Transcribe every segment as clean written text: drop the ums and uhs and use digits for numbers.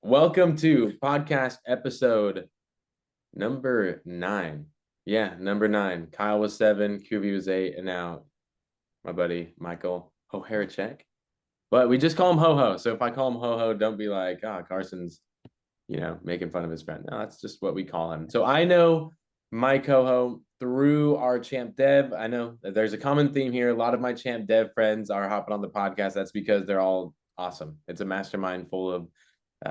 Welcome to podcast episode number 9. Yeah, number 9. Kyle was 7, Kubi was 8, and now my buddy Michael Hoherchak. But we just call him Ho Ho. So if I call him Ho Ho, don't be like, Carson's, making fun of his friend. No, that's just what we call him. So I know Mike Ho Ho through our Champ Dev. I know that there's a common theme here. A lot of my Champ Dev friends are hopping on the podcast. That's because they're all awesome. It's a mastermind full of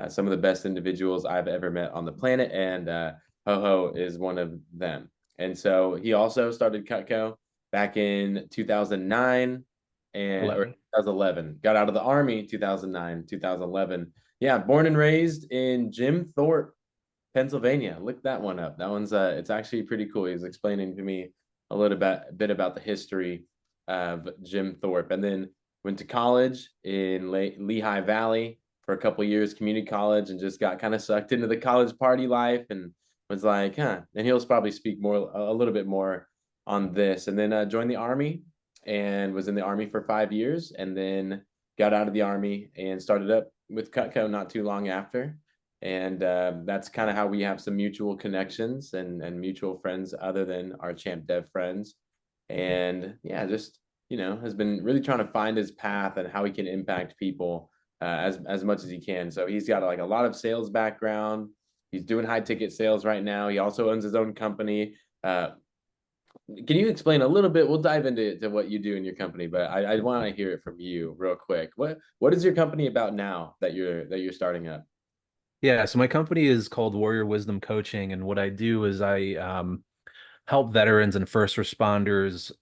some of the best individuals I've ever met on the planet, and Ho Ho is one of them. And so he also started Cutco back in 2009 or 11. 2011. Got out of the army 2009, 2011. Yeah, born and raised in Jim Thorpe, Pennsylvania. Look that one up. That one's it's actually pretty cool. He's explaining to me a little bit about the history of Jim Thorpe, and then went to college in Lehigh Valley for a couple years, community college, and just got kind of sucked into the college party life and was like, huh. And he'll probably speak a little bit more on this. And then joined the army and was in the army for 5 years, and then got out of the army and started up with Cutco not too long after. And that's kind of how we have some mutual connections and mutual friends other than our Champ Dev friends. And yeah, just has been really trying to find his path and how he can impact people as much as he can. So he's got like a lot of sales background. He's doing high ticket sales right now. He also owns his own company. Can you explain a little bit? We'll dive into what you do in your company, but I want to hear it from you real quick. What is your company about now that you're starting up? Yeah, so my company is called Warrior Wisdom Coaching, and what I do is I help veterans and first responders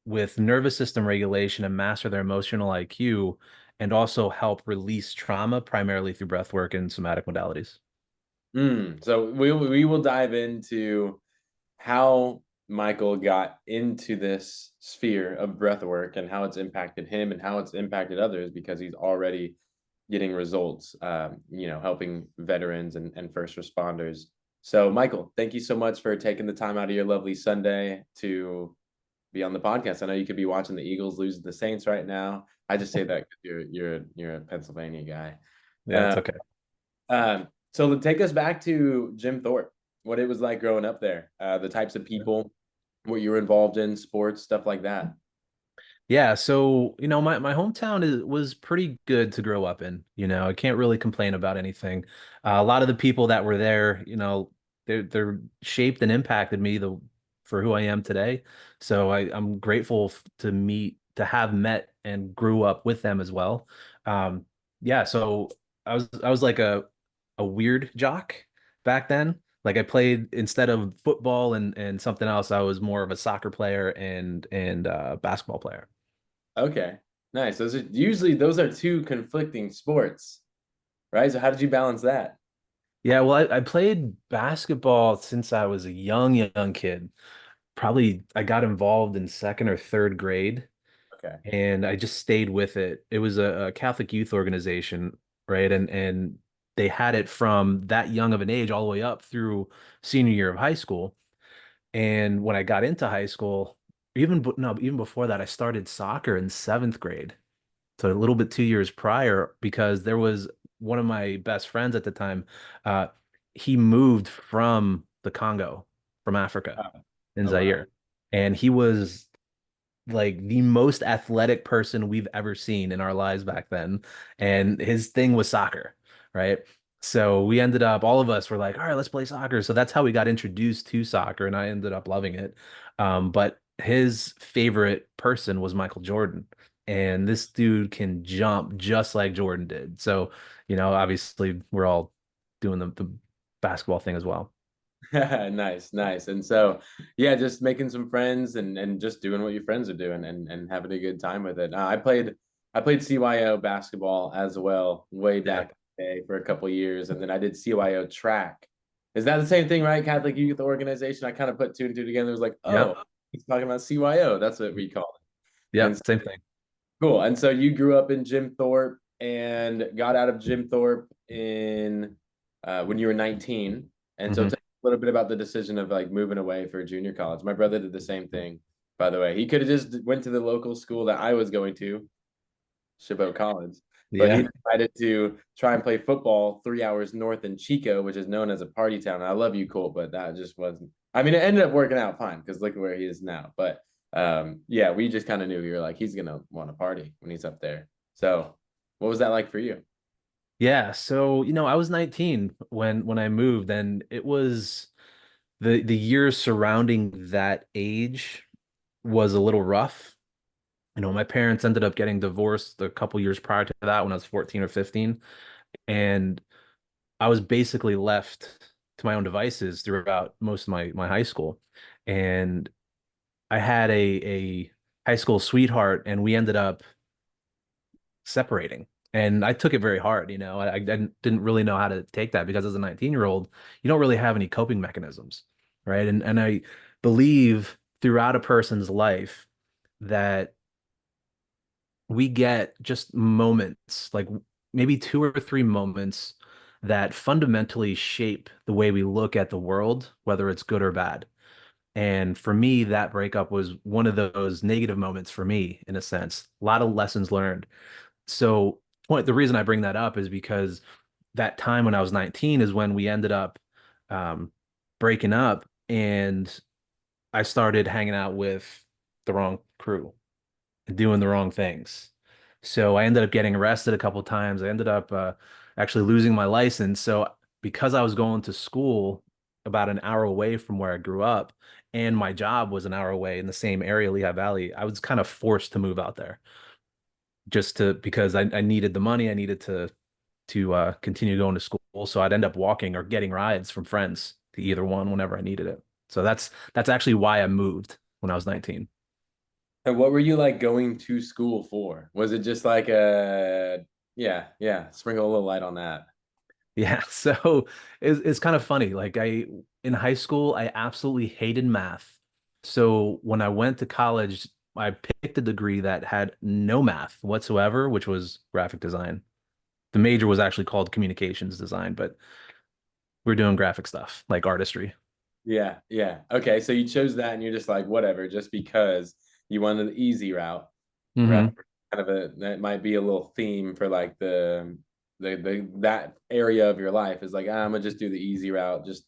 with nervous system regulation and master their emotional IQ, and also help release trauma primarily through breath work and somatic modalities. So we will dive into how Michael got into this sphere of breath work and how it's impacted him and how it's impacted others because he's already getting results, helping veterans and first responders. So, Michael, thank you so much for taking the time out of your lovely Sunday to be on the podcast. I know you could be watching the Eagles lose to the Saints right now. I just say that because you're a Pennsylvania guy. Yeah, Uh, it's okay. so take us back to Jim Thorpe, what it was like growing up there, the types of people, what you were involved in, sports, stuff like that. Yeah, so my hometown was pretty good to grow up in. I can't really complain about anything. A lot of the people that were there, they're shaped and impacted me for who I am today. So I'm grateful to have met and grew up with them as well. Yeah, so I was like a weird jock back then. Like I played instead of football and something else, I was more of a soccer player and basketball player. Okay, nice. Those are two conflicting sports, right? So how did you balance that? Yeah, well, I played basketball since I was a young kid. Probably I got involved in second or third grade, Okay. and I just stayed with it. It was a Catholic youth organization, right? And they had it from that young of an age all the way up through senior year of high school. And when I got into high school, even before that, I started soccer in seventh grade. So a little bit 2 years prior, because there was one of my best friends at the time. Uh, he moved from the Congo, from Africa Oh, in oh wow. Zaire, and he was like the most athletic person we've ever seen in our lives back then. And his thing was soccer, right? So we ended up, all of us were like, all right, let's play soccer. So that's how we got introduced to soccer, and I ended up loving it. But his favorite person was Michael Jordan. And this dude can jump just like Jordan did. So, obviously we're all doing the basketball thing as well. Nice, nice. And so, yeah, just making some friends and just doing what your friends are doing and having a good time with it. I played CYO basketball as well way Yeah. back in the day for a couple of years, and then I did CYO track. Is that the same thing, right? Catholic Youth Organization. I kind of put two and two together. It was like, oh, Yep. he's talking about CYO. That's what we call it. And Yep. Same thing. cool. And so you grew up in Jim Thorpe and got out of Jim Thorpe in when you were 19. And so Hmm. tell me a little bit about the decision of like moving away for junior college. My brother did the same thing, by the way. He could have just went to the local school that I was going to, Chabot College. but he Yeah. decided to try and play football 3 hours north in Chico, which is known as a party town. And I love you, Colt, but that just wasn't. I mean, it ended up working out fine because look at where he is now. But yeah, we just kind of knew we were like, he's gonna want to party when he's up there. So, what was that like for you? Yeah, so I was 19 when I moved, and it was the years surrounding that age was a little rough. My parents ended up getting divorced a couple years prior to that when I was 14 or 15, and I was basically left to my own devices throughout most of my high school. And I had a high school sweetheart, and we ended up separating. And I took it very hard, I didn't really know how to take that because as a 19-year-old, you don't really have any coping mechanisms, right? And I believe throughout a person's life that we get just moments, like maybe two or three moments that fundamentally shape the way we look at the world, whether it's good or bad. And for me, that breakup was one of those negative moments for me, in a sense. A lot of lessons learned. So, the reason I bring that up is because that time when I was 19 is when we ended up um, breaking up, and I started hanging out with the wrong crew, doing the wrong things. So I ended up getting arrested a couple of times. I ended up actually losing my license. So because I was going to school about an hour away from where I grew up, and my job was an hour away in the same area, Lehigh Valley, I was kind of forced to move out there just to because I needed the money. I needed to continue going to school. So I'd end up walking or getting rides from friends to either one whenever I needed it. So that's actually why I moved when I was 19. And what were you like going to school for? Was it just like a yeah, sprinkle a little light on that. Yeah, so it's kind of funny. Like in high school, I absolutely hated math. So when I went to college, I picked a degree that had no math whatsoever, which was graphic design. The major was actually called communications design, but we're doing graphic stuff like artistry. Yeah, yeah. Okay, so you chose that and you're just like, whatever, just because you wanted the easy route, right? Hmm. Kind of a that might be a little theme for like the that area of your life is like, I'm gonna just do the easy route, just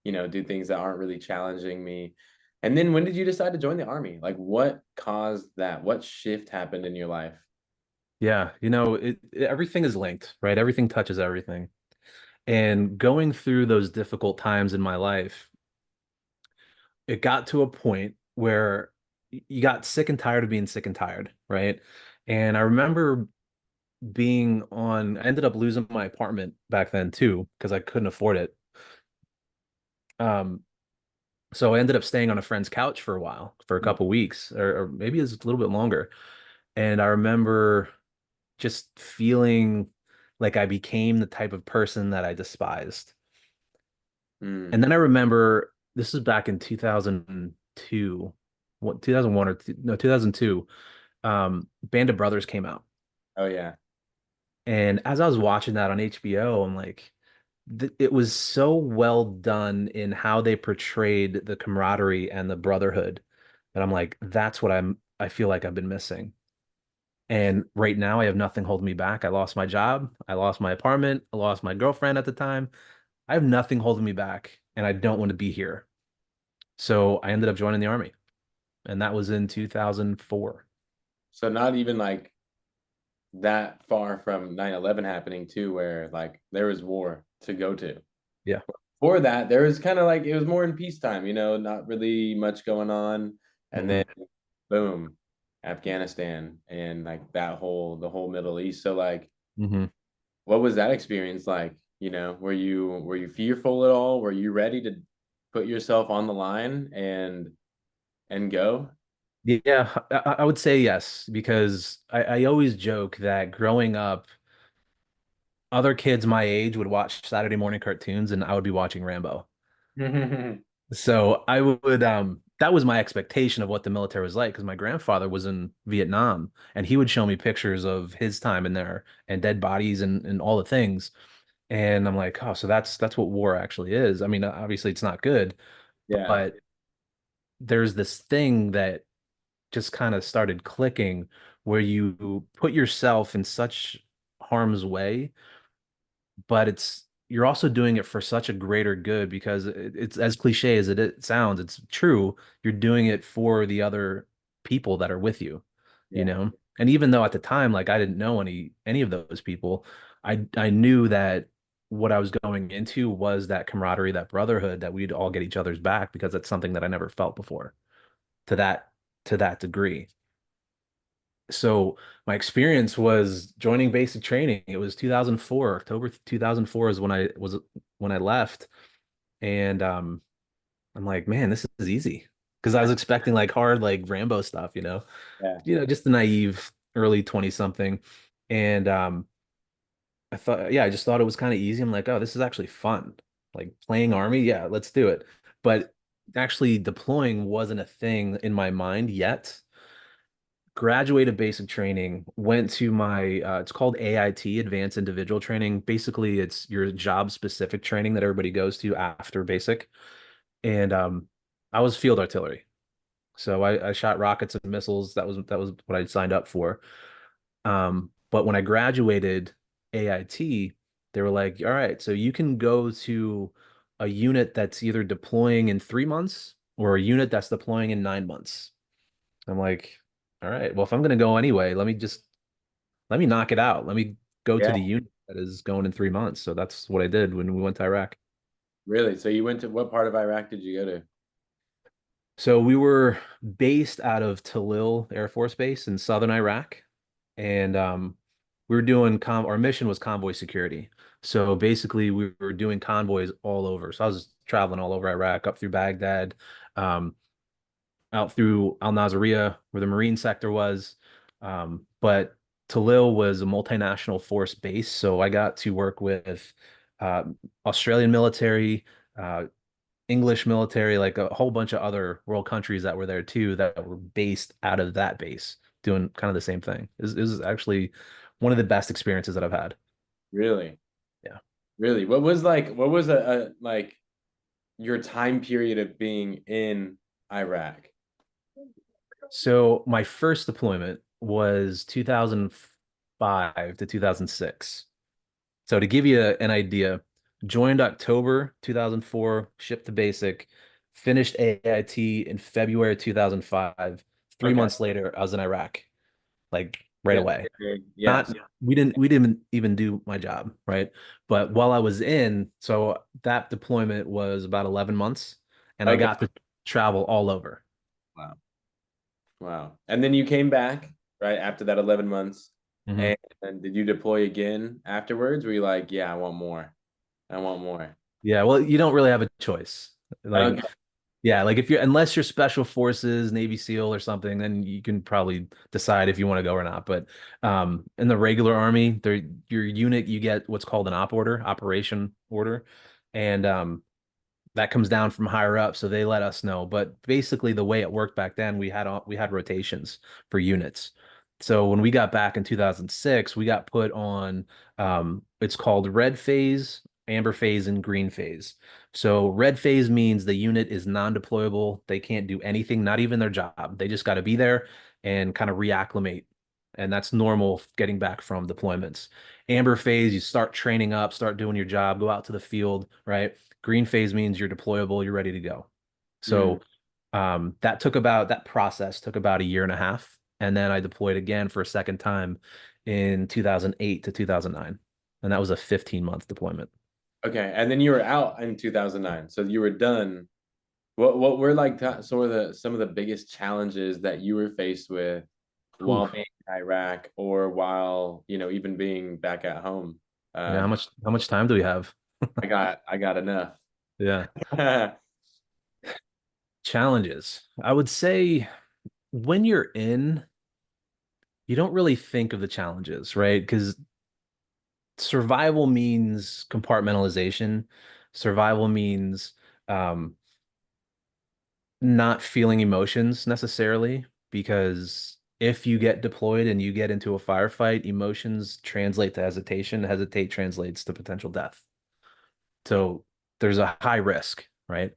do things that aren't really challenging me. And then when did you decide to join the army? Like what caused that? What shift happened in your life? Yeah, everything is linked, right? Everything touches everything. And going through those difficult times in my life, it got to a point where you got sick and tired of being sick and tired, right? And I remember I ended up losing my apartment back then too, because I couldn't afford it. Um, so I ended up staying on a friend's couch for a while, for a couple weeks, or maybe it's a little bit longer. And I remember just feeling like I became the type of person that I despised. And Mm. then I remember this is back in 2002, 2001 or no, 2002. Band of Brothers came out. Oh yeah. And as I was watching that on HBO, I'm like, it was so well done in how they portrayed the camaraderie and the brotherhood that I'm like, that's what I feel like I've been missing. And right now, I have nothing holding me back. I lost my job. I lost my apartment. I lost my girlfriend at the time. I have nothing holding me back, and I don't want to be here. So I ended up joining the army, and that was in 2004. So not even like that far from 9/11 happening too, where like there was war to go to. Yeah. For that, there was kind of like it was more in peacetime, not really much going on. And then Hmm. boom, Afghanistan and like the whole Middle East. So like Hmm. what was that experience like? Were you fearful at all? Were you ready to put yourself on the line and go? Yeah, I would say yes, because I always joke that growing up, other kids my age would watch Saturday morning cartoons and I would be watching Rambo. So I would that was my expectation of what the military was like because my grandfather was in Vietnam and he would show me pictures of his time in there and dead bodies and all the things. And I'm like, oh, so that's what war actually is. I mean, obviously it's not good, Yeah. but there's this thing that just kind of started clicking where you put yourself in such harm's way, but you're also doing it for such a greater good because it's as cliche as it sounds, it's true. You're doing it for the other people that are with you, you Yeah. know? And even though at the time, like I didn't know any of those people, I knew that what I was going into was that camaraderie, that brotherhood, that we'd all get each other's back because that's something that I never felt before to that degree. So my experience was joining basic training. It was 2004, October 2004 is when I left, and I'm like, man, this is easy because I was expecting like hard like Rambo stuff, Yeah. just the naive early 20 something, and I thought, yeah, I just thought it was kind of easy. I'm like, oh, this is actually fun, like playing army, yeah, let's do it. But actually deploying wasn't a thing in my mind yet. Graduated basic training, went to my it's called AIT, Advanced Individual Training. Basically, it's your job specific training that everybody goes to after basic. And I was field artillery. So I shot rockets and missiles. That was what I signed up for. But when I graduated AIT, they were like, all right, so you can go to a unit that's either deploying in 3 months or a unit that's deploying in 9 months. I'm like, all right, well, if I'm going to go anyway, let me knock it out. Let me go to Yeah. the unit that is going in 3 months. So that's what I did when we went to Iraq. Really? So you went to what part of Iraq did you go to? So we were based out of Talil Air Force Base in southern Iraq, and we were doing our mission was convoy security. So basically, we were doing convoys all over. So I was traveling all over Iraq, up through Baghdad, um, out through Al Nazariya, where the Marine sector was. But Talil was a multinational force base, so I got to work with uh, Australian military, uh, English military, like a whole bunch of other world countries that were there too, that were based out of that base, doing kind of the same thing. Is actually one of the best experiences that I've had. Really? Yeah. Really? What was a like your time period of being in Iraq? So my first deployment was 2005 to 2006. So to give you an idea, joined October 2004, shipped to basic, finished AIT in February 2005. Three Okay. months later, I was in Iraq, like right Yeah. away. Yes. Not we didn't even do my job, right? But while I was in, so that deployment was about 11 months, and I Okay. got to travel all over. Wow. Wow. And then you came back, right, after that 11 months. Mhm. And did you deploy again afterwards? Were you like, yeah, I want more. I want more. Yeah, well, you don't really have a choice. Okay. Like, yeah, like if you're unless you're special forces, Navy SEAL or something, then you can probably decide if you want to go or not. But in the regular army, your unit, you get what's called an operation order, and that comes down from higher up, so they let us know. But basically, the way it worked back then, we had rotations for units. So when we got back in 2006, we got put on it's called red phase, amber phase, and green phase. So red phase means the unit is non-deployable. They can't do anything, not even their job. They just got to be there and kind of reacclimate. And that's normal getting back from deployments. Amber phase, you start training up, start doing your job, go out to the field, right? Green phase means you're deployable, you're ready to go. Mm, So that process took about a year and a half. And then I deployed again for a second time in 2008 to 2009. And that was a 15-month deployment. okay. And then you were out in 2009. So you were done. What were like sort of some of the biggest challenges that you were faced with while Oof. being in Iraq or while, even being back at home? Yeah, Uh, how much time do we have? I got enough. Yeah. Challenges. I would say when you're in, you don't really think of the challenges, right? Because survival means compartmentalization. Survival means um, not feeling emotions necessarily, because if you get deployed and you get into a firefight, emotions translate to hesitation. Hesitate translates to potential death. So there's a high risk, right?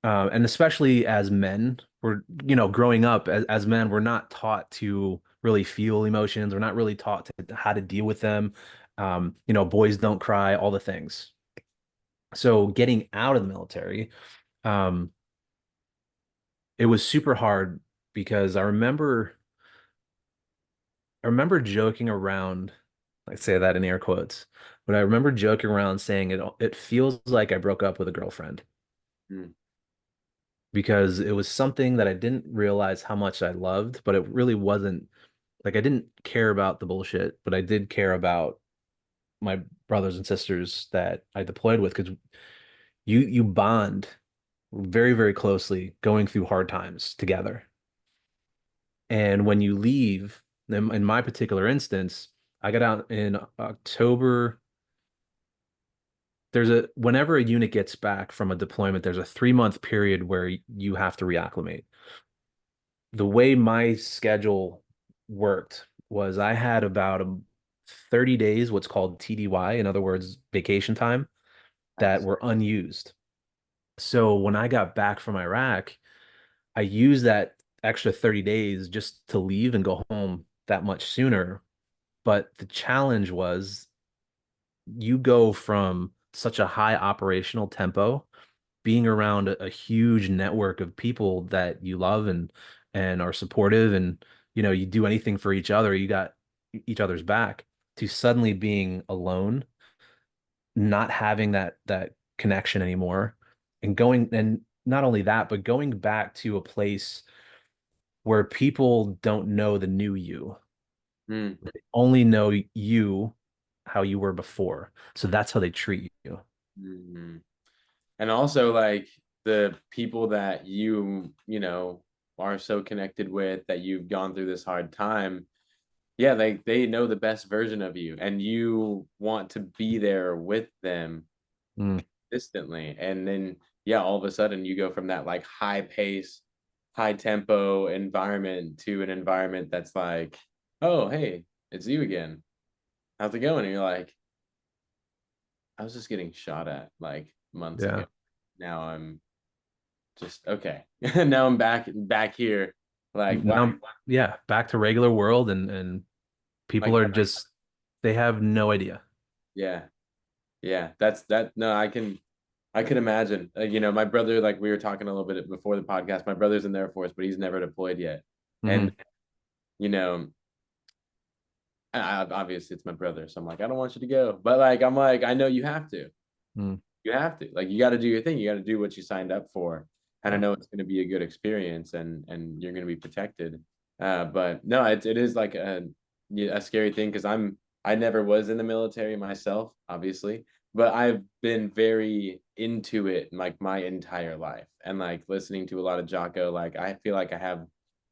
And especially as men, we're, growing up as men, we're not taught to really feel emotions. We're not really taught to how to deal with them. Boys don't cry, all the things. So getting out of the military, um, it was super hard because I remember joking around, I say that in air quotes, but I remember joking around saying it feels like I broke up with a girlfriend Mm, because it was something that I didn't realize how much I loved, but it really wasn't like I didn't care about the bullshit, but I did care about my brothers and sisters that I deployed with because you bond very, very closely going through hard times together. And when you leave, in my particular instance, I got out in October. Whenever a unit gets back from a deployment, there's a 3 month period where you have to reacclimate. The way my schedule worked was I had about 30 days, what's called TDY, in other words, vacation time, that nice. were unused. So when I got back from Iraq, I used that extra 30 days just to leave and go home that much sooner. But the challenge was you go from such a high operational tempo, being around a huge network of people that you love and are supportive and you do anything for each other, you got each other's back, to suddenly being alone, not having that connection anymore, and not only that, but going back to a place where people don't know the new you, Mm, only know you how you were before. So that's how they treat you. mm. And also like the people that are so connected with, that you've gone through this hard time. Yeah, they know the best version of you, and you want to be there with them Mm, consistently. And then yeah, all of a sudden you go from that like high pace, high tempo environment to an environment that's like, oh hey, it's you again. How's it going? And you're like, I was just getting shot at like months ago. yeah. Now I'm just okay. Now I'm back here. Like wow, Now, yeah, back to regular world and people like are just they have no idea. yeah, yeah. That's that. No, I can imagine. My brother, like we were talking a little bit before the podcast. My brother's in the Air Force, but he's never deployed yet. And Hmm. you know, obviously it's my brother, so I'm like, I don't want you to go, but like I'm like, I know you have to. Mm, You have to. Like you got to do your thing. You got to do what you signed up for. And I yeah. know it's going to be a good experience, and you're going to be protected. But no, it is like a scary thing because I never was in the military myself, obviously, but I've been very into it like my entire life, and like listening to a lot of Jocko, like I feel like I have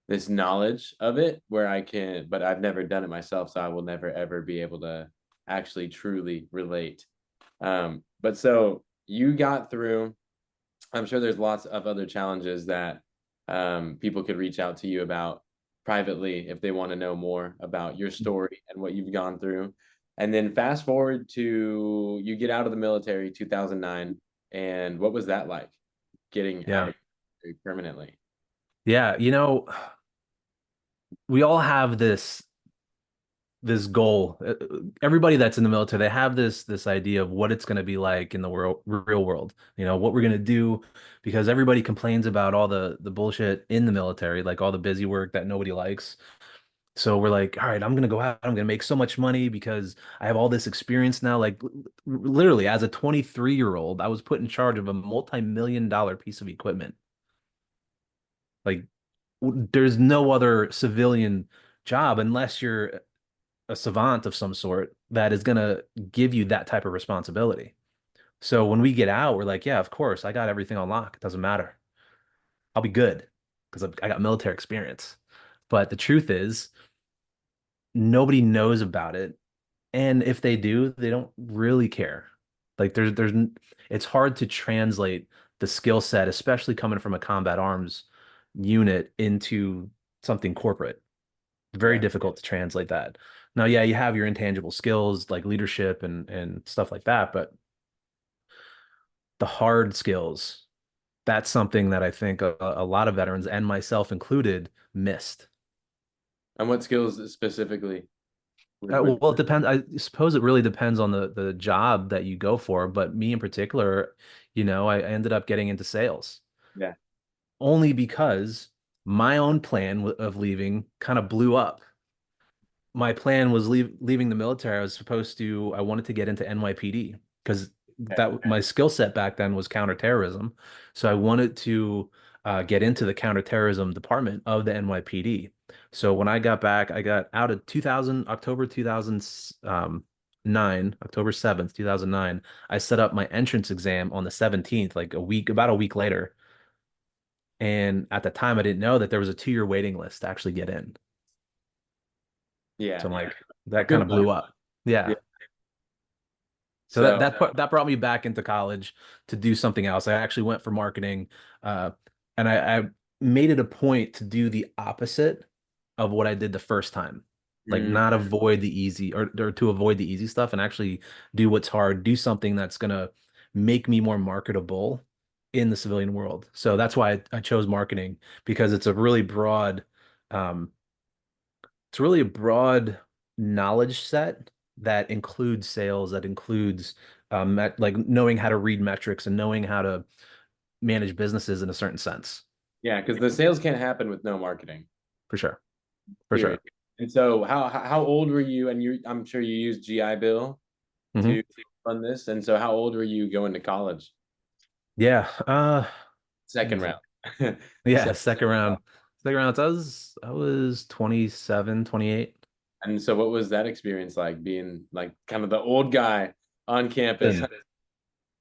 this knowledge of it where I can, but I've never done it myself, so I will never ever be able to actually truly relate. But so you got through. I'm sure there's lots of other challenges that people could reach out to you about privately if they want to know more about your story and what you've gone through. And then fast forward to you get out of the military 2009. And what was that like, getting out Yeah. of the military permanently? Yeah, we all have this goal. Everybody that's in the military, they have this idea of what it's going to be like in the real world. What we're going to do, because everybody complains about all the bullshit in the military, like all the busy work that nobody likes. So we're like, all right, I'm going to go out, I'm going to make so much money because I have all this experience now. Like literally as a 23-year-old, I was put in charge of a multi-million-dollar piece of equipment. Like there's no other civilian job unless you're a savant of some sort that is going to give you that type of responsibility. So when we get out, we're like, yeah, of course, I got everything on lock. It doesn't matter. I'll be good because I got military experience. But the truth is, nobody knows about it. And if they do, they don't really care. Like it's hard to translate the skill set, especially coming from a combat arms unit into something corporate. Very Yeah. difficult to translate that. Now, yeah, you have your intangible skills like leadership and stuff like that, but the hard skills, that's something that I think a lot of veterans and myself included missed. And what skills specifically Well, it depends. I suppose it really depends on the job that you go for. But me in particular, I ended up getting into sales yeah. only because my own plan of leaving kind of blew up. My plan was leaving the military. I wanted to get into NYPD because Okay. that my skill set back then was counterterrorism. So I wanted to get into the counterterrorism department of the NYPD. So when I got back, I got out of 2000, October 2009, October 7th, 2009. I set up my entrance exam on the 17th, like about a week later. And at the time, I didn't know that there was a 2-year waiting list to actually get in. Yeah. So I'm like, that kind Good of plan. blew up. Yeah. Yeah. So that So that brought me back into college to do something else. I actually went for marketing, uh, and I made it a point to do the opposite of what I did the first time. Like mm, not avoid the easy or to avoid the easy stuff and actually do what's hard, do something that's gonna make me more marketable in the civilian world. So that's why I chose marketing because um, it's really a broad knowledge set that includes sales, that includes like knowing how to read metrics and knowing how to manage businesses in a certain sense. yeah, because the sales can't happen with no marketing, For sure. For period. sure. And so how old were you? And I'm sure you used GI Bill Hmm. to fund this. And so how old were you going to college? Yeah. What Second was it? round. Yeah, So, second round. Second round. So I was 27, 28. and so what was that experience like being like kind of the old guy on campus? Then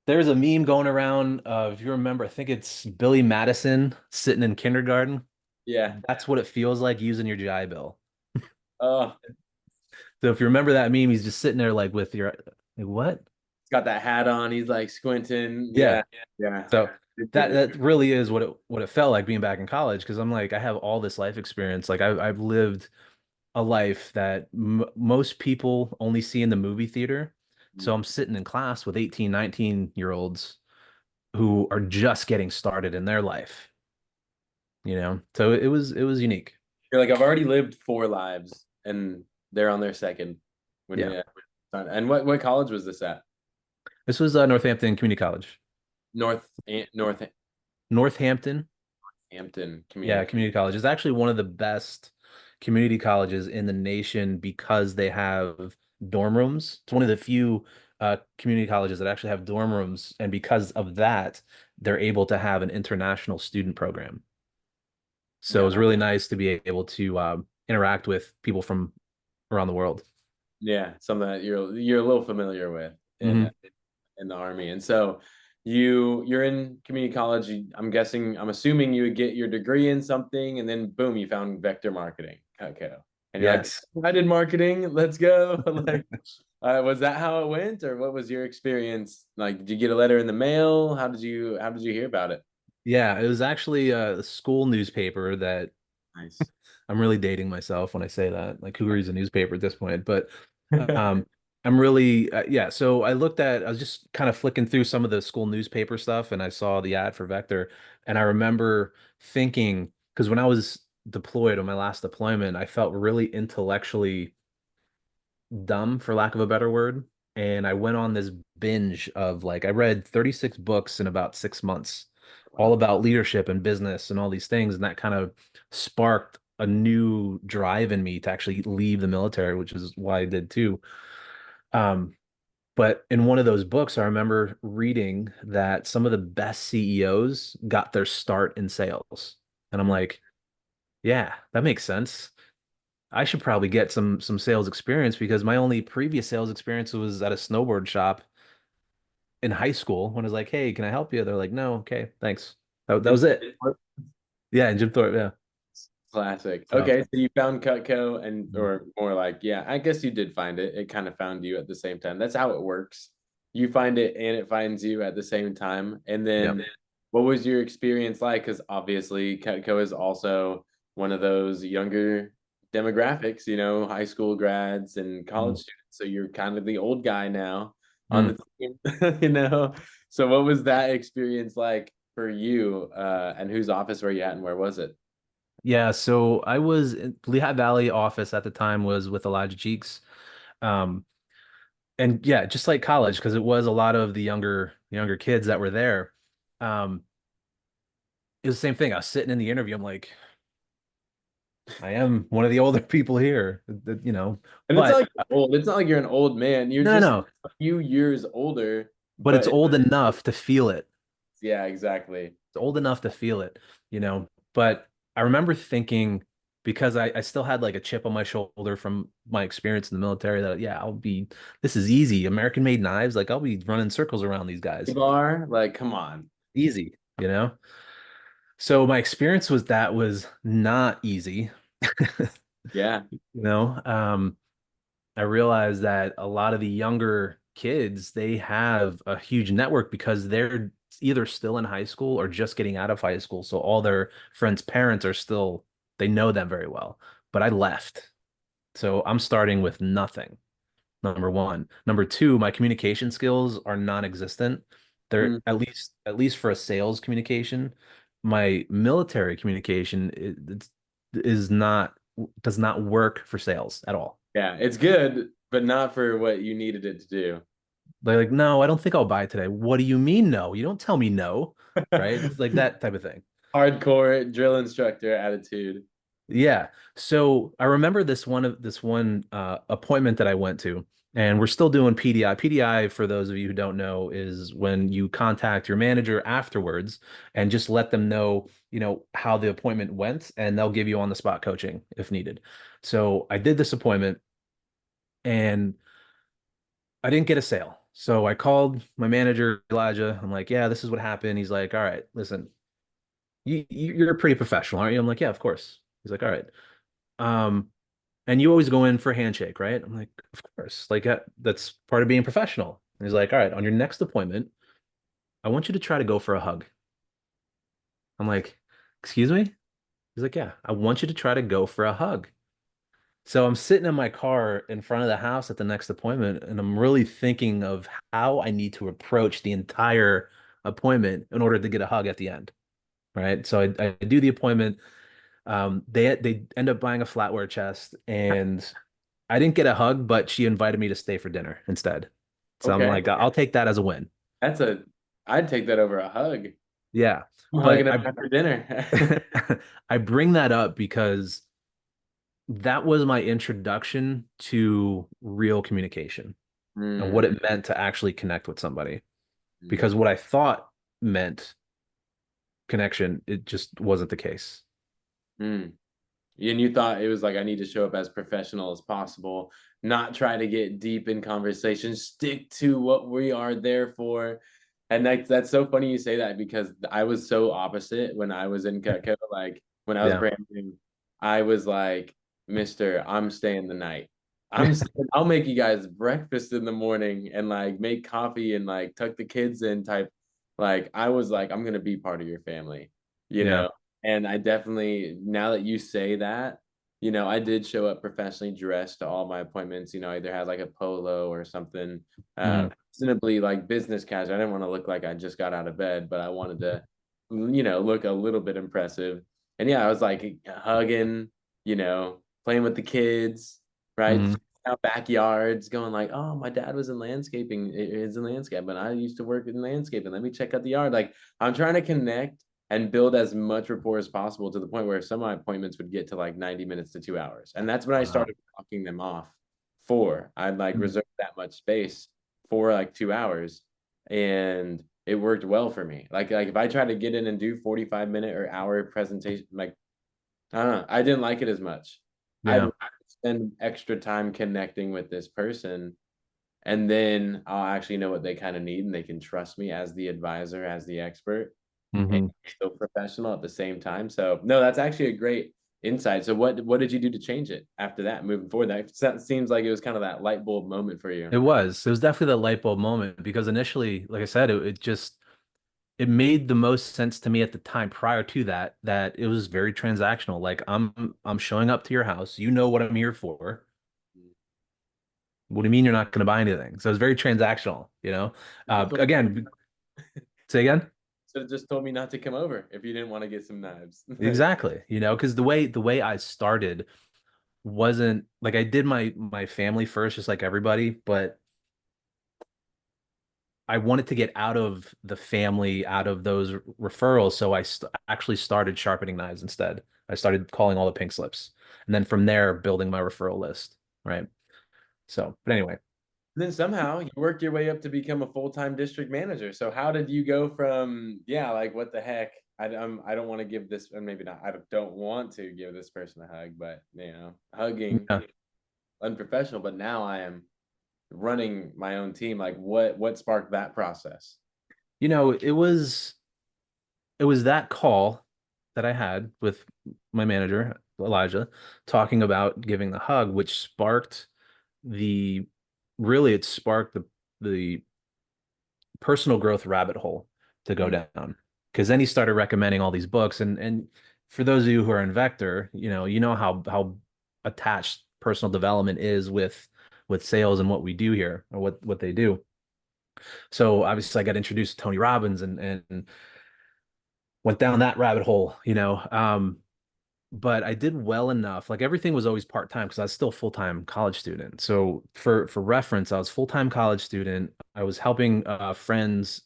there's a meme going around if you remember, I think it's Billy Madison sitting in kindergarten. Yeah. That's what it feels like using your GI Bill. Oh, So if you remember that meme, he's just sitting there like with your like what? he's got that hat on. He's like squinting. Yeah. Yeah. Yeah. So that really is what it felt like being back in college because I'm like I have all this life experience. Like I've lived a life that m most people only see in the movie theater. So I'm sitting in class with 18, 19-year olds who are just getting started in their life. So it was unique. You're like, I've already lived four lives and they're on their second. When Yeah. you and what college was this at? This was Northampton Community College. Northampton Northampton. Yeah, Community. community college is actually one of the best community colleges in the nation because they have dorm rooms. It's one of the few community colleges that actually have dorm rooms, and because of that, they're able to have an international student program. So it Yeah. was really nice to be able to interact with people from around the world. Yeah, something that you're a little familiar with Hmm. in the army. And so you're in community college. I'm assuming you would get your degree in something and then boom, you found vector marketing. Okay. And you're like, Yes. I did marketing, let's go. Like was that how it went, or what was your experience? Like, did you get a letter in the mail? How did you hear about it? Yeah, it was actually a school newspaper that Nice. I'm really dating myself when I say that. Like, who reads a newspaper at this point? But um, I'm really, yeah. So I was just kind of flicking through some of the school newspaper stuff, and I saw the ad for Vector, and I remember thinking, because when I was deployed on my last deployment, I felt really intellectually dumb, for lack of a better word, and I went on this binge of like I read 36 books in about 6 months, all Wow. about leadership and business and all these things, and that kind of sparked a new drive in me to actually leave the military, which is why I did too. Um, but in one of those books, I remember reading that some of the best CEOs got their start in sales. And I'm Mm. like, yeah, that makes sense. I should probably get some sales experience because my only previous sales experience was at a snowboard shop in high school when I was like, "Hey, can I help you?" They're like, "No, okay, thanks." That And was it. Yeah, in Jim Thorpe, yeah. classic. So, Okay, so you found Cutco and mhm. or more like, yeah, I guess you did find it. It kind of found you at the same time. That's how it works. You find it and it finds you at the same time. And Yeah. then what was your experience like? Because obviously Cutco is also one of those younger demographics, high school grads and college Mhm. students. So you're kind of the old guy now on Mm. the team. So what was that experience like for you? And whose office were you at and where was it? Yeah, so I was in Lehigh Valley office at the time was with Elijah Cheeks. Um, and yeah, just like college, because it was a lot of the younger kids that were there. Um, it was the same thing. I was sitting in the interview. I'm like, I am one of the older people here, And it's not but like you're old. It's not like you're an old man. You're no, just no, a few years older. but it's But old enough to feel it. yeah, exactly. It's old enough to feel it. But I remember thinking because I still had like a chip on my shoulder from my experience in the military that yeah, this is easy. American made knives, like I'll be running circles around these guys. Bar, like, come on. Easy. So my experience was not easy. Yeah. You know, I realized that a lot of the younger kids, they have a huge network because they're either still in high school or just getting out of high school. So all their friends' parents are still, they know them very well. But I left. So I'm starting with nothing, number one. Number two, my communication skills are non-existent. They're Mm, at least for a sales communication. My military communication is not does not work for sales at all. yeah, it's good, but not for what you needed it to do. They're like, no, I don't think I'll buy it today. What do you mean no? You don't tell me no, right? It's like that type of thing. Hardcore drill instructor attitude. Yeah. So I remember this one appointment that I went to, and we're still doing PDI. PDI, for those of you who don't know, is when you contact your manager afterwards and just let them know, how the appointment went, and they'll give you on the spot coaching if needed. So I did this appointment and I didn't get a sale. So I called my manager, Elijah. I'm like, yeah, this is what happened. He's like, all right, listen, you're pretty professional, aren't you? I'm like, yeah, of course. He's like, all right. Um, and you always go in for a handshake, right? I'm like, of course. Like that's part of being professional. And he's like, all right, on your next appointment, I want you to try to go for a hug. I'm like, excuse me? He's like, yeah, I want you to try to go for a hug. So I'm sitting in my car in front of the house at the next appointment, and I'm really thinking of how I need to approach the entire appointment in order to get a hug at the end. Right. So I do the appointment. They end up buying a flatware chest, and I didn't get a hug, but she invited me to stay for dinner instead. So I'm Okay. like, I'll take that as a win. That's a, I'd take that over a hug. Yeah. I'm hugging But him after dinner. I bring that up because that was my introduction to real communication and what Mm, it meant to actually connect with somebody. mm, Because what I thought meant connection, it just wasn't the case. mm. And you thought it was like, I need to show up as professional as possible, not try to get deep in conversation, stick to what we are there for. And that's so funny you say that because I was so opposite when I was in Cutco. Like when I was Yeah. brand new, I was like, Mister, I'm staying the night. I'll make you guys breakfast in the morning and like make coffee and like tuck the kids in type. Like I was like, I'm gonna be part of your family, you Yeah. know? And I definitely, now that you say that, I did show up professionally dressed to all my appointments. Either had like a polo or something, Mhm. reasonably like business casual. I didn't want to look like I just got out of bed, but I wanted to, look a little bit impressive. And yeah, I was like hugging, playing with the kids, right? Mhm. Out backyards, going like, oh, my dad was in landscaping, is in landscape, and I used to work in landscaping. Let me check out the yard. Like I'm trying to connect and build as much rapport as possible to the point where some of my appointments would get to like 90 minutes to 2 hours. And that's when I Wow. started blocking them off for. I'd like Mhm. reserve that much space for like 2 hours. And it worked well for me. Like if I try to get in and do 45-minute or hour presentation, like I don't know, I didn't like it as much. I'd Yeah. spend extra time connecting with this person and then I'll actually know what they kind of need and they can trust me as the advisor, as the expert and Hmm. still professional at the same time. So no, that's actually a great insight. So what did you do to change it after that, moving forward? That seems like it was kind of that light bulb moment for you. It was. It was definitely that light bulb moment because initially, like I said, it made the most sense to me at the time prior to that it was very transactional. Like I'm showing up to your house. You know what I'm here for. What do you mean you're not going to buy anything? So it's very transactional. So Again, say again. should have just told me not to come over if you didn't want to get some knives. Exactly. Because the way I started wasn't like I did my family first, just like everybody, but I wanted to get out of the family, out of those referrals. So I actually started sharpening knives instead. I started calling all the pink slips, and then from there, building my referral list. Right. So, but anyway, Then somehow you worked your way up to become a full-time district manager. So how did you go from, yeah, like what the heck? I don't want to give this, or maybe not. I don't want to give this person a hug, but hugging yeah, unprofessional. But now I am running my own team. Like what sparked that process? it was that call that I had with my manager, Elijah, talking about giving the hug, which sparked the really it sparked the personal growth rabbit hole to go Mm, down. Because then he started recommending all these books, and for those of you who are in Vector, you know how attached personal development is with sales and what we do here, or what they do. So obviously I got introduced to Tony Robbins and went down that rabbit hole. But I did well enough. Like everything was always part-time because I was still a full-time college student. So for reference, I was full-time college student. I was helping friends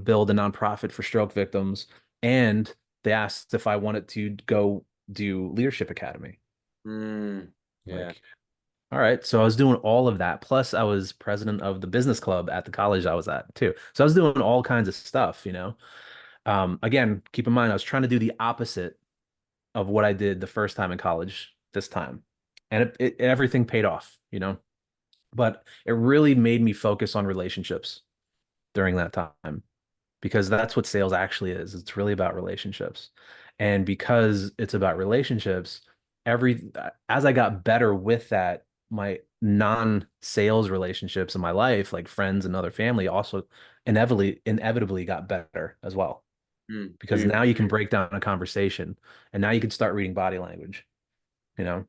build a nonprofit for stroke victims, and they asked if I wanted to go do Leadership Academy. mm, yeah. Like, all right. So I was doing all of that. Plus, I was president of the business club at the college I was at too. So I was doing all kinds of stuff. Again, keep in mind, I was trying to do the opposite of what I did the first time in college this time. And everything paid off. But it really made me focus on relationships during that time because that's what sales actually is. It's really about relationships. And because it's about relationships, every as I got better with that, my non-sales relationships in my life, like friends and other family, also inevitably got better as well. Mm. So Because now you can break down a conversation and now you can start reading body language, you know?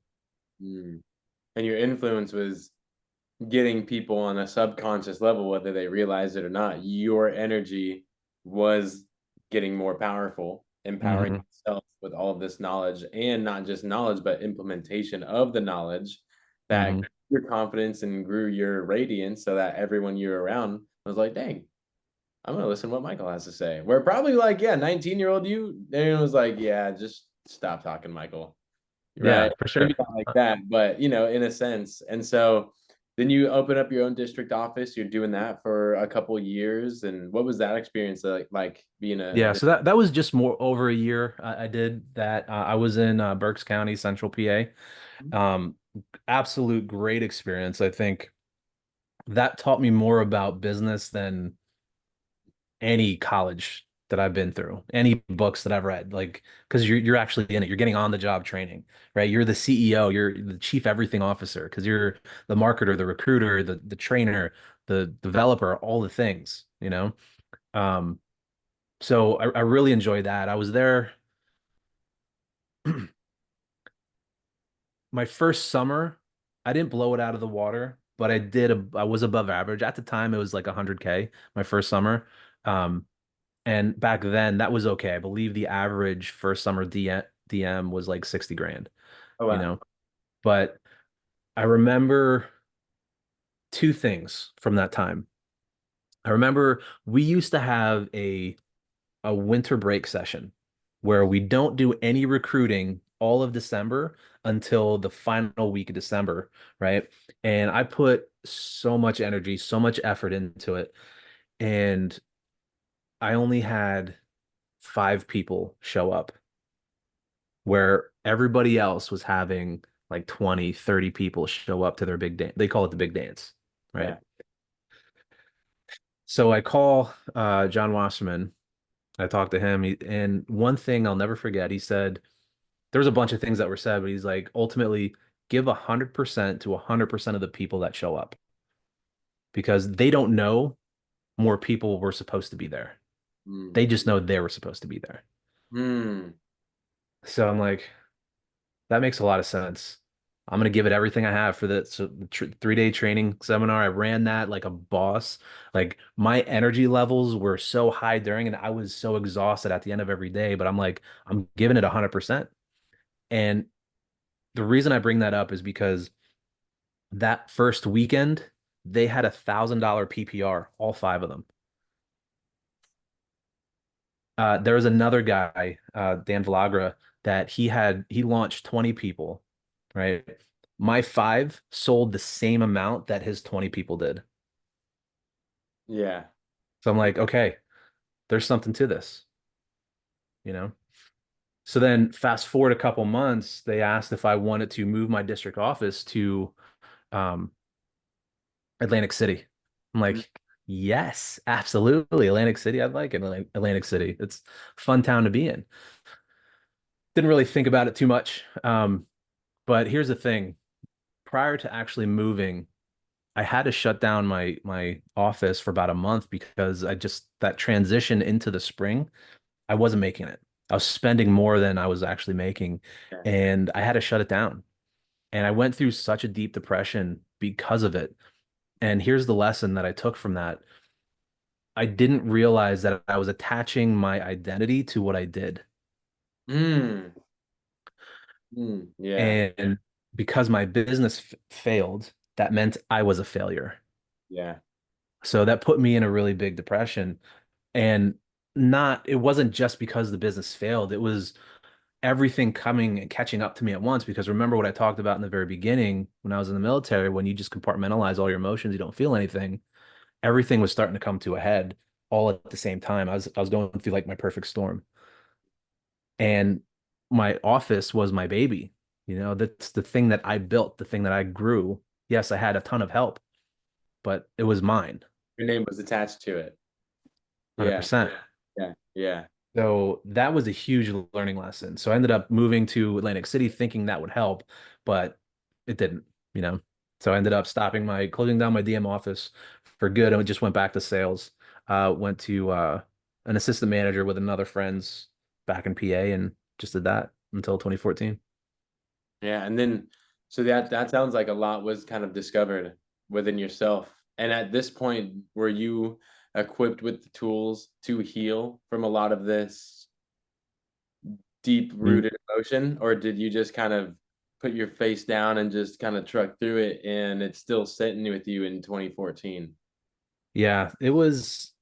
and your influence was getting people on a subconscious level, whether they realize it or not. Your energy was getting more powerful, empowering Hmm. yourself with all of this knowledge, and not just knowledge, but implementation of the knowledge that Hmm. grew your confidence and grew your radiance so that everyone you're around was like, dang, I'm gonna listen to what Michael has to say. Where probably like, yeah, 19-year-old you, everyone was like, yeah, just stop talking, Michael. Yeah, Right? for Maybe sure. not like that, but in a sense. And so then you open up your own district office. You're doing that for a couple years. And what was that experience like being a Yeah, so that was just more over a year. I did that. I was in Berks County, Central PA. Um, Absolute great experience. I think that taught me more about business than any college that I've been through, any books that I've read, like because you're actually in it. You're getting on the job training, right? You're the CEO, you're the chief everything officer because you're the marketer, the recruiter, the trainer, the developer, all the things. Um, so I really enjoyed that. I was there my first summer. I didn't blow it out of the water, but I was above average. At the time, it was like 100K my first summer. Um, And back then, that was okay. I believe the average first summer DM was like 60 grand, Oh you wow. know? But I remember two things from that time. I remember we used to have a winter break session where we don't do any recruiting all of December until the final week of December, right? And I put so much energy, so much effort into it, and I only had 5 people show up where everybody else was having like 20, 30 people show up to their big dance. They call it the big dance, right? Yeah. So I call John Wasserman. I talked to him, and one thing I'll never forget, he said, there was a bunch of things that were said, but he's like, ultimately, give 100% to 100% of the people that show up because they don't know more people were supposed to be there. Mm. They just know they were supposed to be there. Mm. So I'm like, that makes a lot of sense. I'm gonna give it everything I have for the, so the 3-day training seminar. I ran that like a boss. Like my energy levels were so high during, and I was so exhausted at the end of every day. But I'm like, I'm giving it 100%. And the reason I bring that up is because that first weekend they had $1,000 PPR, all five of them. There was another guy, Dan Villagra, that he launched 20 people, right? My five sold the same amount that his 20 people did. Yeah. So I'm like, okay, there's something to this, you know? So then fast forward a couple months, they asked if I wanted to move my district office to um, Atlantic City. I'm Mm. like, yes, absolutely. Atlantic City. I like it. Atlantic City. It's a fun town to be in. Didn't really think about it too much. But here's the thing. Prior to actually moving, I had to shut down my office for about a month because I just that transition into the spring, I wasn't making it. I was spending more than I was actually making, Yeah. and I had to shut it down. And I went through such a deep depression because of it. And here's the lesson that I took from that. I didn't realize that I was attaching my identity to what I did. Mm. Yeah. And because my business failed, that meant I was a failure. Yeah. So that put me in a really big depression. And it wasn't just because the business failed, it was everything coming and catching up to me at once. Because remember what I talked about in the very beginning when I was in the military, when you just compartmentalize all your emotions, you don't feel anything. Everything was starting to come to a head all at the same time. I was going through like my perfect storm. And my office was my baby. That's the thing that I built, the thing that I grew. Yes, I had a ton of help, but it was mine, Your name was attached to it. Yeah. 100%. Yeah. Yeah. So that was a huge learning lesson. So I ended up moving to Atlantic City thinking that would help, but it didn't, you know. So I ended up closing down my DM office for good and just went back to sales. Went to an assistant manager with another friends back in PA and just did that until 2014. Yeah. And then, so that sounds like a lot was kind of discovered within yourself. And at this point, were you equipped with the tools to heal from a lot of this deep Mm. rooted emotion, or did you just kind of put your face down and just kind of truck through it and it's still sitting with you in 2014? Yeah, it was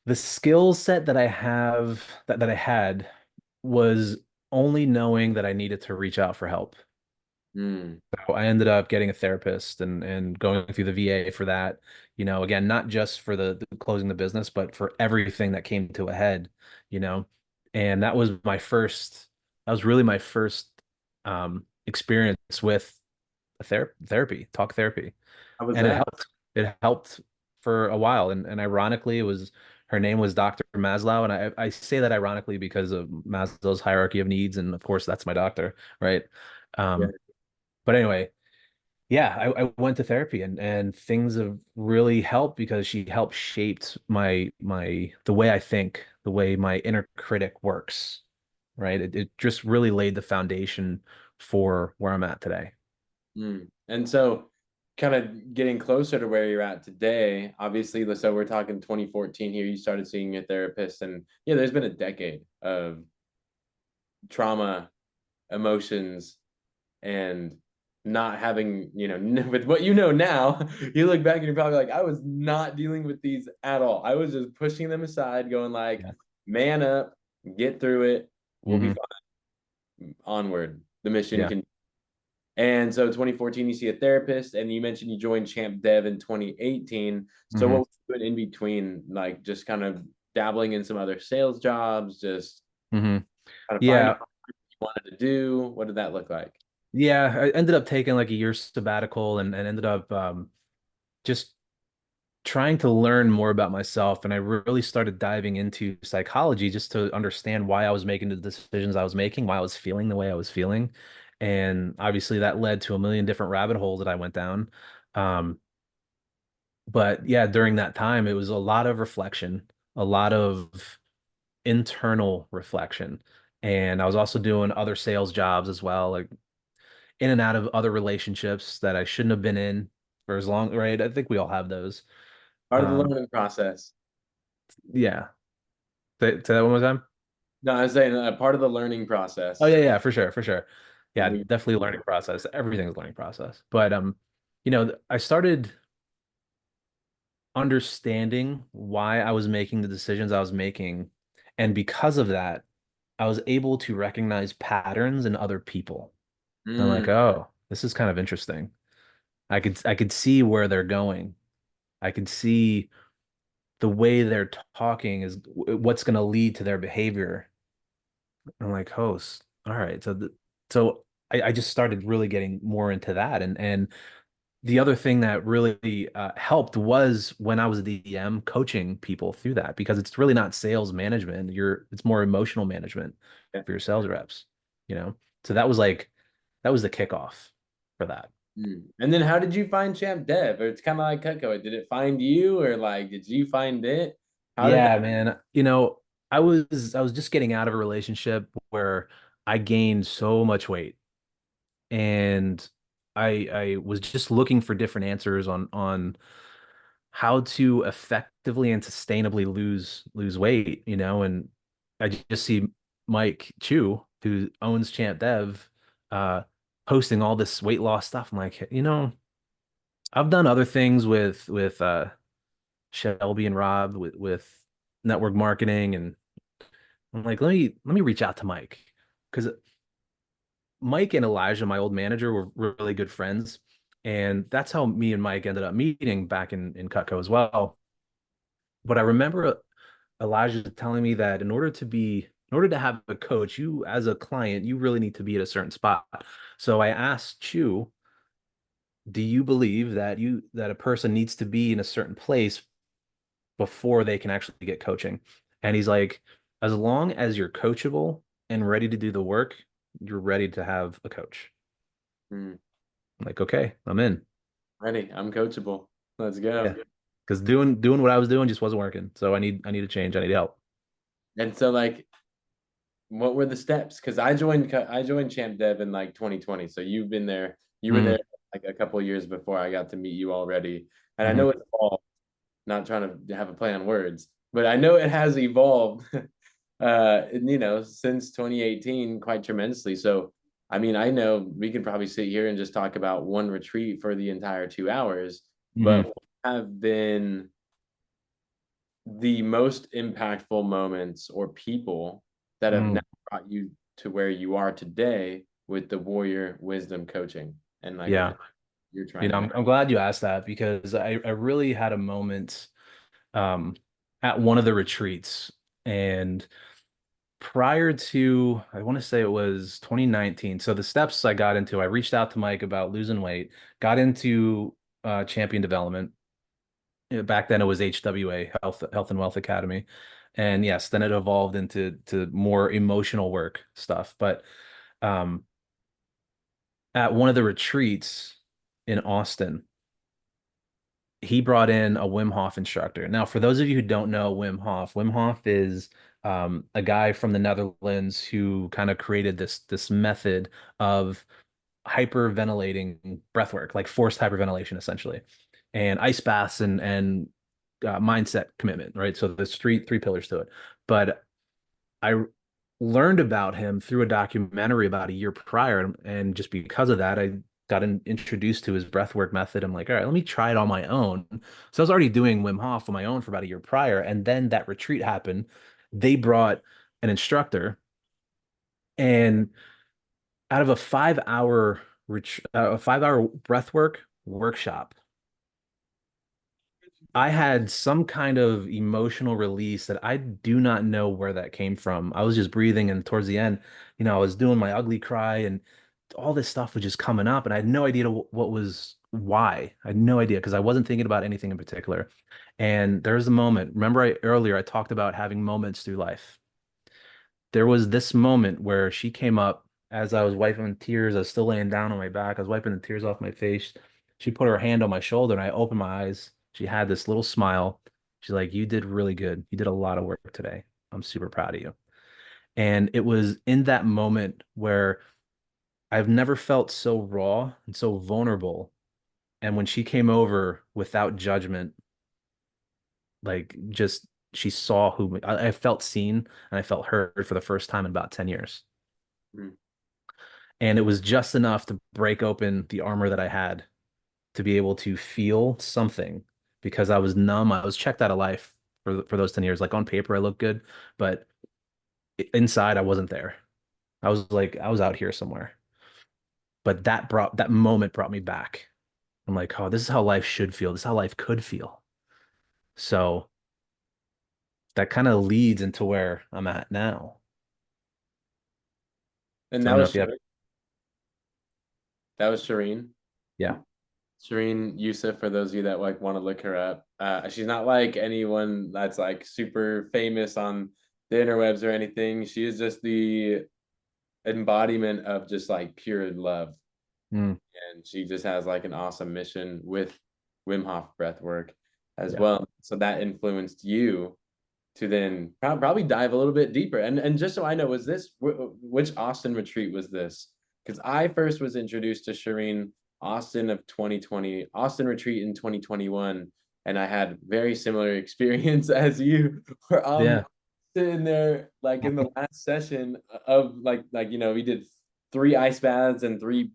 the skill set that I have that I had was only knowing that I needed to reach out for help. Mm, So I ended up getting a therapist and going through the VA for that. Again, not just for the closing the business, but for everything that came to a head, you know. And that was really my first experience with talk therapy. how was And it that? helped. It helped for a while. And ironically, her name was Dr. Maslow. And I say that ironically because of Maslow's hierarchy of needs. And of course, that's my doctor, right? Yeah. Um, but anyway, yeah, I went to therapy and things have really helped because she helped shaped the way I think, the way my inner critic works, right? It just really laid the foundation for where I'm at today. Mm. And so, kind of getting closer to where you're at today, obviously, so we're talking 2014 here, you started seeing your therapist, and yeah, there's been a decade of trauma, emotions, and not having, with what you know now, you look back and you're probably like, I was not dealing with these at all. I was just pushing them aside, going like, Yeah. man up, get through it, we'll be Hmm. fine. Onward. The mission Yeah. can. And so 2014, you see a therapist, and you mentioned you joined Champ Dev in 2018. So what Hmm. was you doing in between, like just kind of dabbling in some other sales jobs, just Hmm. kind of finding Yeah. what you wanted to do? What did that look like? Yeah. I ended up taking like a year sabbatical and ended up just trying to learn more about myself. And I really started diving into psychology just to understand why I was making the decisions I was making, why I was feeling the way I was feeling. And obviously that led to a million different rabbit holes that I went down. Um, but yeah, during that time, it was a lot of reflection, a lot of internal reflection. And I was also doing other sales jobs as well. Like in and out of other relationships that I shouldn't have been in for as long, right? I think we all have those. Part of the Um, learning process. yeah. Say that one more time. No, I was saying part of the learning Oh process. yeah, yeah, for sure, for sure. Yeah, We, definitely a learning process. Everything's a learning process. But I started understanding why I was making the decisions I was making. And because of that, I was able to recognize patterns in other people. And I'm like, mm, oh, this is kind of interesting. I could see where they're going. I could see the way they're talking is what's going to lead to their behavior. I'm like, host, all right. So I just started really getting more into that. And the other thing that really helped was when I was a DM coaching people through that because it's really not sales management. It's more emotional management yeah. for your sales reps, you know? So that was the kickoff for that. And then how did you find Champ Dev? Or it's kind of like Cutco. Did it find you or like did you find it? How did Yeah, that? man. I was just getting out of a relationship where I gained so much weight and I was just looking for different answers on how to effectively and sustainably lose weight, and I just see Mike Chu, who owns Champ Dev, uh, posting all this weight loss stuff. I'm like, I've done other things with Shelby and Rob with network marketing, and I'm like, let me reach out to Mike because Mike and Elijah, my old manager, were really good friends. And that's how me and Mike ended up meeting back in Cutco as well. But I remember Elijah telling me that in order to have a coach, you as a client, you really need to be at a certain spot. So I asked Chu, do you believe that a person needs to be in a certain place before they can actually get coaching? And he's like, as long as you're coachable and ready to do the work, you're ready to have a coach. Hmm, I'm like, okay, I'm in. ready. I'm coachable. Let's go. Yeah. Because doing what I was doing just wasn't working. So I need a change. I need help. And so like what were the steps? Because I joined Champ Dev in like 2020. So you've been there. You were there Hmm. like a couple of years before I got to meet you already. And I know Hmm. it's evolved, not trying to have a play on words, but I know it has evolved since 2018 quite tremendously. So I mean, I know we could probably sit here and just talk about one retreat for the entire 2 hours, but Hmm. what have been the most impactful moments or people that have now Hmm. brought you to where you are today with the warrior wisdom coaching and like Yeah. what you're trying to make. I'm glad you asked that because I really had a moment um, at one of the retreats. And prior to, I want to say it was 2019. So the steps I got into, I reached out to Mike about losing weight, got into champion development. Back then it was HWA, Health and Wealth Academy. And yes, then it evolved into more emotional work stuff. But um, at one of the retreats in Austin, he brought in a Wim Hof instructor. Now, for those of you who don't know Wim Hof is a guy from the Netherlands who kind of created this method of hyperventilating breath work, like forced hyperventilation, essentially, and ice baths and mindset commitment, right? So there's three pillars to it. But I learned about him through a documentary about a year prior, and just because of that, I got introduced to his breathwork method. I'm like, all right, let me try it on my own. So I was already doing Wim Hof on my own for about a year prior, and then that retreat happened. They brought an instructor, and out of a 5 hour breathwork workshop, I had some kind of emotional release that I do not know where that came from. I was just breathing, and towards the end, I was doing my ugly cry, and all this stuff was just coming up, and I had no idea what was why. I had no idea because I wasn't thinking about anything in particular. And there's a moment. Remember, earlier I talked about having moments through life. There was this moment where she came up as I was wiping tears. I was still laying down on my back. I was wiping the tears off my face. She put her hand on my shoulder and I opened my eyes. She had this little smile. She's like, "You did really good. You did a lot of work today. I'm super proud of you." And it was in that moment where I've never felt so raw and so vulnerable. And when she came over without judgment, like just she saw who I felt seen and I felt heard for the first time in about 10 years. Mm. And it was just enough to break open the armor that I had to be able to feel something because I was numb. I was checked out of life for those 10 years. Like on paper, I looked good, but inside, I wasn't there. I was like, I was out here somewhere. But that moment brought me back. I'm like, oh, this is how life should feel. This is how life could feel. So that kind of leads into where I'm at now. And I that don't know was if you have, Shireen. That was Shireen. yeah. Shireen Yusuf, for those of you that like want to look her up. She's not like anyone that's like super famous on the interwebs or anything. She is just the embodiment of just like pure love. Mm, And she just has like an awesome mission with Wim Hof breath work as yeah. well. So that influenced you to then probably dive a little bit deeper. And just so I know, was this which Austin retreat was this? Because I first was introduced to Shireen Austin of 2020, Austin retreat in 2021, and I had very similar experience as you, where I'm Yeah. sitting there like in the last session of we did 3 ice baths and 3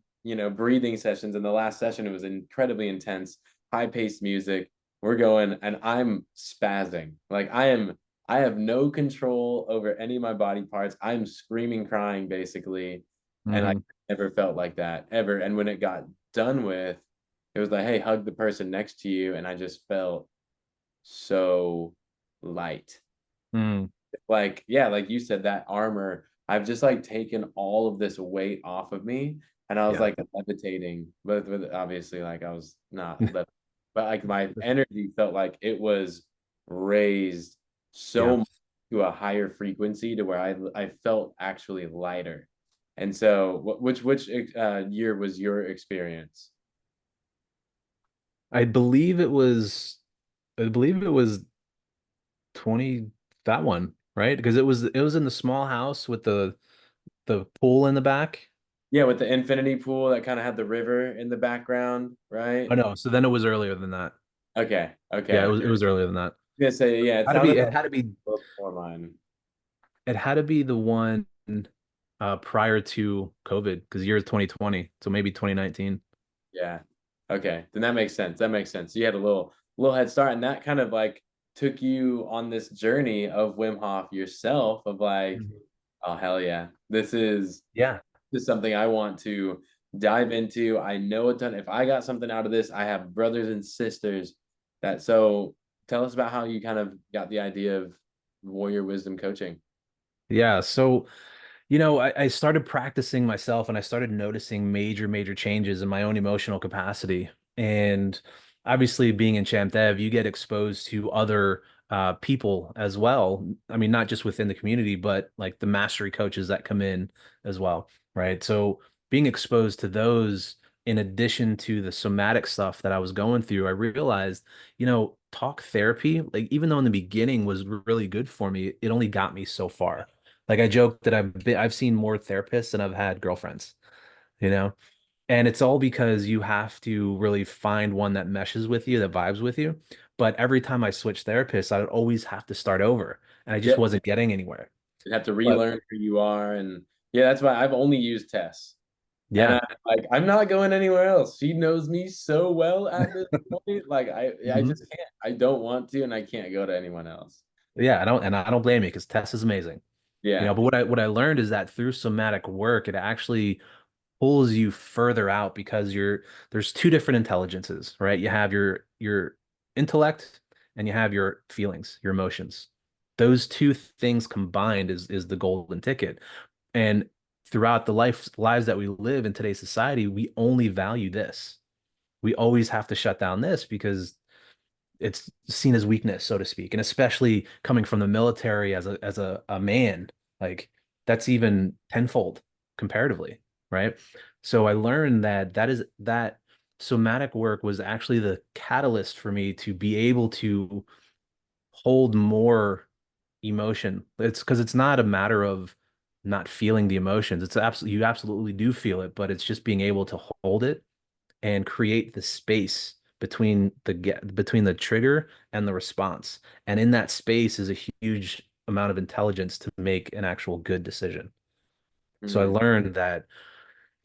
breathing sessions. In the last session, it was incredibly intense, high-paced music. We're going, and I'm spazzing. Like I have no control over any of my body parts. I'm screaming, crying, basically. And I Hmm. never felt like that ever. And when it got done with, it was like, hey, hug the person next to you. And I just felt so light. Mm, Like, yeah, like you said, that armor, I've just like taken all of this weight off of me. And I was yeah. like levitating, but obviously, like I was not but like my energy felt like it was raised Yeah. so much to a higher frequency to where I felt actually lighter. And so, which year was your experience? I believe it was, I believe it was 20, that one, right? Because it was in the small house with the pool in the back. Yeah, with the infinity pool that kind of had the river in the background, Oh right? no, so then it was earlier than that. Okay, Yeah, okay, it was okay. it was earlier than that. Gonna say, yeah, it Had to be sounded it had to be like before mine. it had to be the one prior to COVID because year is 2020, so maybe 2019. Yeah. Okay. Then that makes sense. That makes sense. You had a little head start, and that kind of like took you on this journey of Wim Hof yourself of like, Mhm. oh hell yeah. This is something I want to dive into. I know a ton. If I got something out of this, I have brothers and sisters that so tell us about how you kind of got the idea of warrior wisdom coaching. Yeah, so I started practicing myself and I started noticing major, major changes in my own emotional capacity. And obviously, being in Champ Dev, you get exposed to other people as well. I mean, not just within the community, but like the mastery coaches that come in as well, right? So being exposed to those in addition to the somatic stuff that I was going through, I realized, talk therapy, like even though in the beginning was really good for me, it only got me so far. Like I joke that I've seen more therapists than I've had girlfriends, you know? And it's all because you have to really find one that meshes with you, that vibes with you. But every time I switched therapists, I would always have to start over, and I just Yep. wasn't getting anywhere. You have to But relearn who you are. And yeah, that's why I've only used Tess. And yeah. I'm not going anywhere else. She knows me so well at this point. Like I Mhm. just can't. I don't want to, and I can't go to anyone else. Yeah, I don't blame you because Tess is amazing. Yeah. But what I learned is that through somatic work, it actually pulls you further out because there's two different intelligences, right? You have your intellect and you have your feelings, your emotions. Those two things combined is the golden ticket. And throughout the lives that we live in today's society, we only value this. We always have to shut down this because it's seen as weakness, so to speak. And especially coming from the military as a man, like that's even tenfold comparatively, right? So I learned that somatic work was actually the catalyst for me to be able to hold more emotion. It's because it's not a matter of not feeling the emotions. It's absolutely, you absolutely do feel it, but it's just being able to hold it and create the space between the trigger and the response. And in that space is a huge amount of intelligence to make an actual good decision. So I Mm. learned that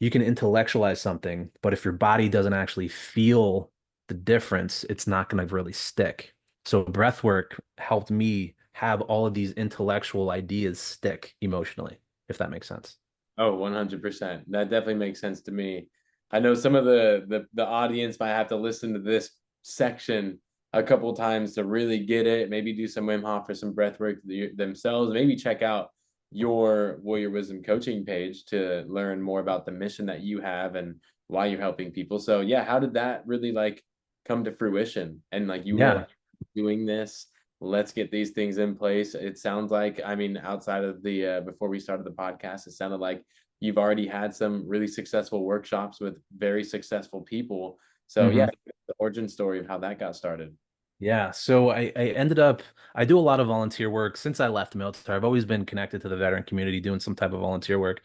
you can intellectualize something, but if your body doesn't actually feel the difference, it's not going to really stick. So breath work helped me have all of these intellectual ideas stick emotionally, if that makes sense. Oh, 100%. That definitely makes sense to me. I know some of the audience might have to listen to this section a couple times to really get it. Maybe do some Wim Hof or some breath work themselves. Maybe check out your Warrior Wisdom coaching page to learn more about the mission that you have and why you're helping people. So yeah, how did that really like come to fruition? And like you were Yeah. like doing this, let's get these things in place. It sounds like, I mean, outside of the before we started the podcast, it sounded like you've already had some really successful workshops with very successful people. So yeah, Mhm. the origin story of how that got started. Yeah, so I ended up I do a lot of volunteer work since I left the military. I've always been connected to the veteran community doing some type of volunteer work.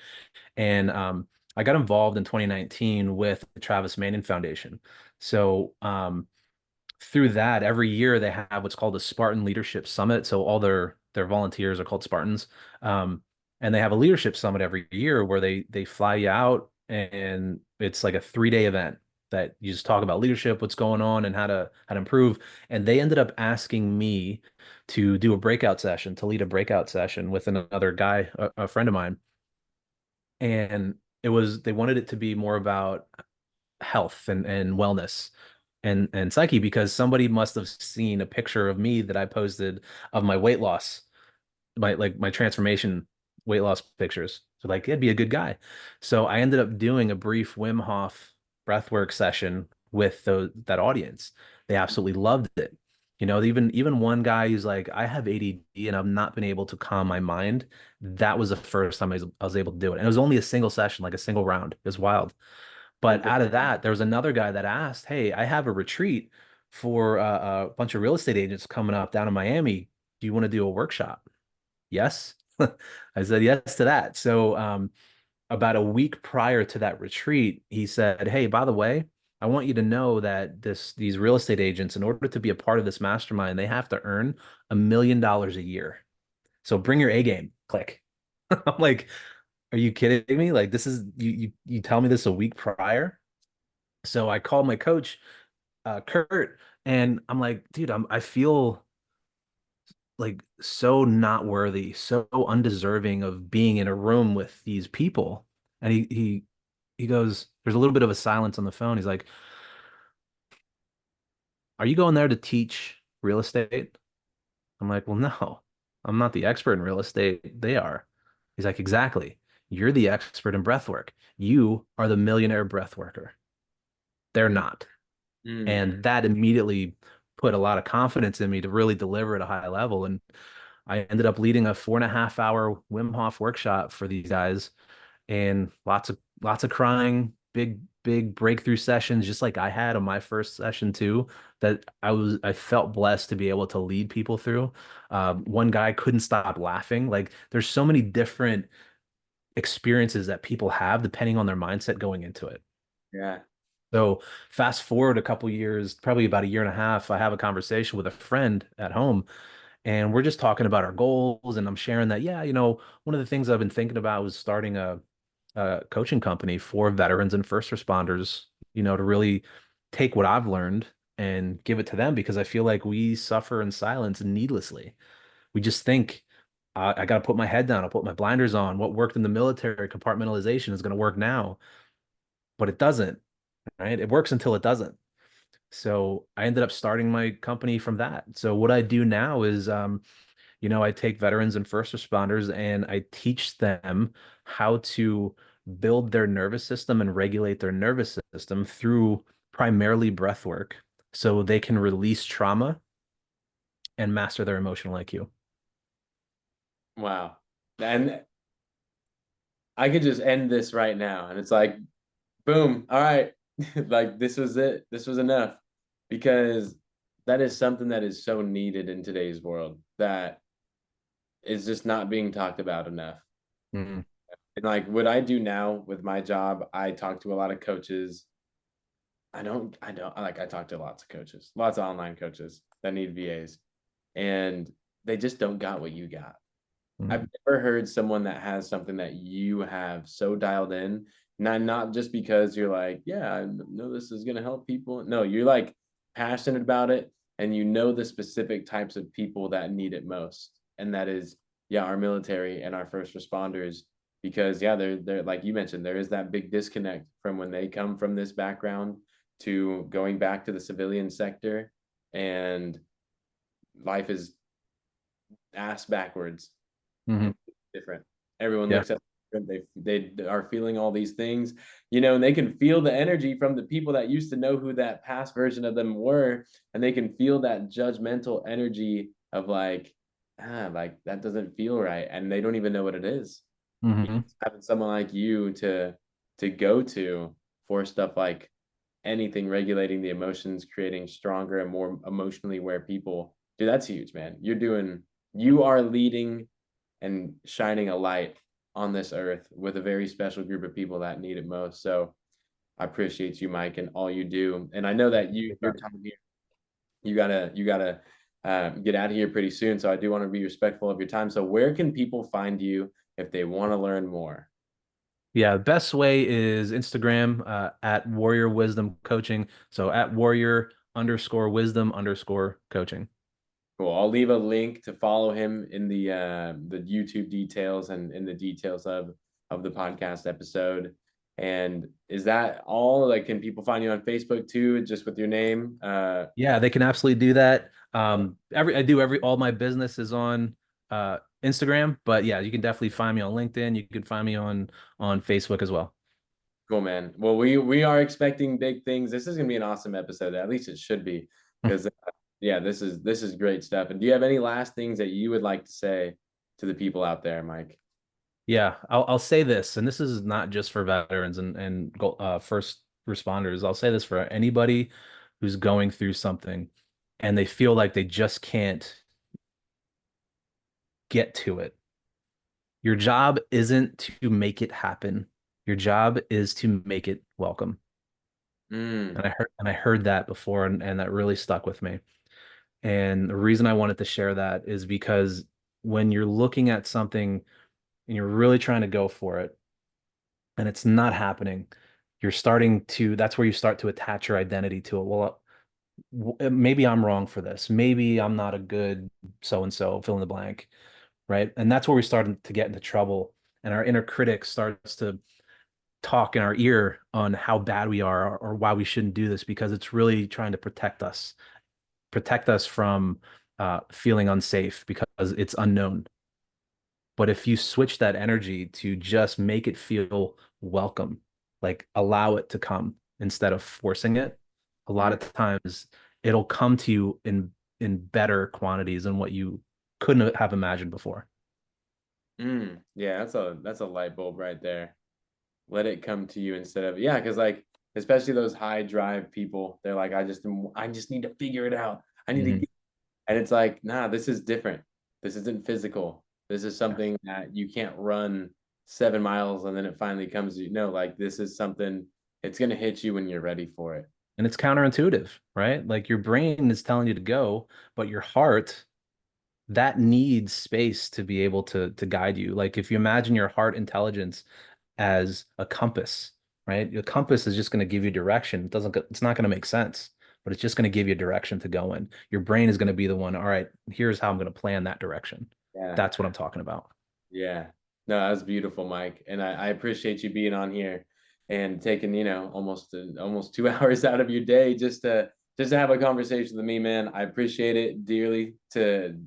And I got involved in 2019 with the Travis Manion Foundation. So through that, every year they have what's called a Spartan Leadership Summit. So all their volunteers are called Spartans. And they have a leadership summit every year where they fly you out, and it's like a 3 day event that you just talk about leadership, what's going on, and how to improve. And they ended up asking me to do a breakout session, to lead a breakout session with another guy, a friend of mine. And they wanted it to be more about health and wellness and psyche, because somebody must have seen a picture of me that I posted of my weight loss, my transformation weight loss pictures. So like it'd be a good guy. So I ended up doing a brief Wim Hof breathwork session with that audience. They absolutely loved it. Even one guy who's like, I have ADD and I've not been able to calm my mind. That was the first time I was able to do it. And it was only a single session, like a single round. It was wild. But Okay. out of that, there was another guy that asked, "Hey, I have a retreat for a bunch of real estate agents coming up down in Miami. Do you want to do a workshop?" Yes. I said yes to that. So, about a week prior to that retreat, he said, "Hey, by the way, I want you to know that these real estate agents, in order to be a part of this mastermind, they have to earn $1 million a year. So bring your A game." Click. I'm like, "Are you kidding me? Like this is you tell me this a week prior?" So I called my coach, Kurt, and I'm like, dude, I feel like so not worthy, so undeserving of being in a room with these people. And he goes, there's a little bit of a silence on the phone. He's like, "Are you going there to teach real estate?" I'm like, "Well, no, I'm not the expert in real estate. They are." He's like, "Exactly. You're the expert in breath work. You are the millionaire breath worker. They're Mm, not." mm, And that immediately put a lot of confidence in me to really deliver at a high level. And I ended up leading a 4.5 hour Wim Hof workshop for these guys, and lots of crying, big breakthrough sessions, just like I had on my first session too, that I felt blessed to be able to lead people through. One guy couldn't stop laughing. Like there's so many different experiences that people have depending on their mindset going into it. yeah. So fast forward a couple years, probably about a year and a half, I have a conversation with a friend at home, and we're just talking about our goals. And I'm sharing that, yeah, one of the things I've been thinking about was starting a coaching company for veterans and first responders, to really take what I've learned and give it to them, because I feel like we suffer in silence needlessly. We just think, I got to put my head down, I'll put my blinders on. What worked in the military, compartmentalization, is going to work now, but it doesn't, right? It works until it doesn't. So I ended up starting my company from that. So what I do now is, I take veterans and first responders and I teach them how to build their nervous system and regulate their nervous system through primarily breath work so they can release trauma and master their emotional IQ. Wow. And I could just end this right now. And it's like, boom. All right. Like this was it. This was enough. Because that is something that is so needed in today's world that is just not being talked about enough. Mhm. And like what I do now with my job, I talk to a lot of coaches. I talk to lots of coaches, lots of online coaches that need VAs, and they just don't got what you got. I've Mhm. never heard someone that has something that you have so dialed in. Not just because you're like, yeah, I know this is gonna help people. No, you're like passionate about it and you know the specific types of people that need it most. And that is, yeah, our military and our first responders. Because yeah, they're like you mentioned, there is that big disconnect from when they come from this background to going back to the civilian sector, and life is ass backwards Mhm. and different. Everyone Yeah. looks at them, they are feeling all these things, and they can feel the energy from the people that used to know who that past version of them were, and they can feel that judgmental energy of like that doesn't feel right, and they don't even know what it is. Mhm. Having someone like you to go to for stuff like anything regulating the emotions, creating stronger and more emotionally aware people, dude, that's huge, man. You are leading and shining a light on this earth with a very special group of people that need it most. So I appreciate you, Mike, and all you do. And I know that your time here, you gotta get out of here pretty soon. So I do want to be respectful of your time. So where can people find you if they want to learn more? Yeah, best way is Instagram at Warrior Wisdom Coaching. So at Warrior_Wisdom_ coaching. Cool. I'll leave a link to follow him in the YouTube details and in the details of the podcast episode. And is that all? Like, can people find you on Facebook too, just with your name? Yeah, they can absolutely do that. I do every all my business is on Instagram, but yeah, you can definitely find me on LinkedIn. You can find me on Facebook as well. Cool, man. Well, we are expecting big things. This is gonna be an awesome episode. At least it should be, because yeah, this is great stuff. And do you have any last things that you would like to say to the people out there, Mike? Yeah, I'll say this, and this is not just for veterans and first responders. I'll say this for anybody who's going through something and they feel like they just can't get to it. Your job isn't to make it happen. Your job is to make it welcome. Mm, And I heard that before and that really stuck with me. And the reason I wanted to share that is because when you're looking at something and you're really trying to go for it and it's not happening, that's where you start to attach your identity to it. Well, maybe I'm wrong for this. Maybe I'm not a good so and so, fill in the blank, right? And that's where we start to get into trouble. And our inner critic starts to talk in our ear on how bad we are or why we shouldn't do this because it's really trying to protect us from feeling unsafe because it's unknown. But if you switch that energy to just make it feel welcome, like allow it to come instead of forcing it, a lot mm, of times it'll come to you in better quantities than what you couldn't have imagined before. yeah, that's a light bulb right there. Let it come to you instead of, yeah, because like especially those high drive people, they're like, I just need to figure it out. I need to Mhm. get, and it's like, nah, this is different. This isn't physical. This is Yeah. something that you can't run 7 miles and then it finally comes to you. No, like this is something, it's gonna hit you when you're ready for it. And it's counterintuitive, right? Like your brain is telling you to go, but your heart, that needs space to be able to guide you. Like if you imagine your heart intelligence as a compass, right? Your compass is just going to give you direction. It's not going to make sense, but it's just going to give you direction to go in. Your brain is going to be the one, all right, here's how I'm going to plan that direction. Yeah. That's what I'm talking about. Yeah. No, that was beautiful, Mike. And I appreciate you being on here and taking, almost 2 hours out of your day just to have a conversation with me, man. I appreciate it dearly to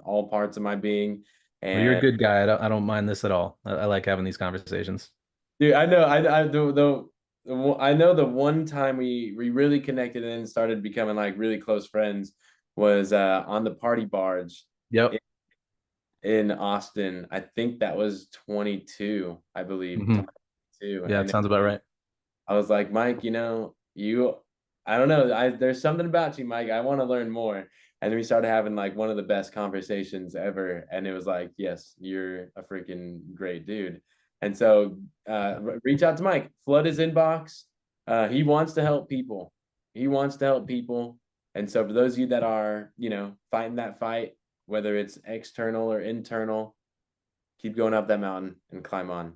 all parts of my being. Well, you're a And good guy. I don't mind this at all. I like having these conversations. dude, I know I know the one time we really connected and started becoming like really close friends was on the party barge Yep. in Austin. I think that was 22, I believe, Hmm. 22. Yeah, it And sounds about right. I was like, Mike, I don't know, there's something about you, Mike. I want to learn more. And then we started having like one of the best conversations ever. And it was like, yes, you're a freaking great dude. And so reach out to Mike, flood his inbox. He wants to help people. He wants to help people. And so for those of you that are, fighting that fight, whether it's external or internal, keep going up that mountain and climb on.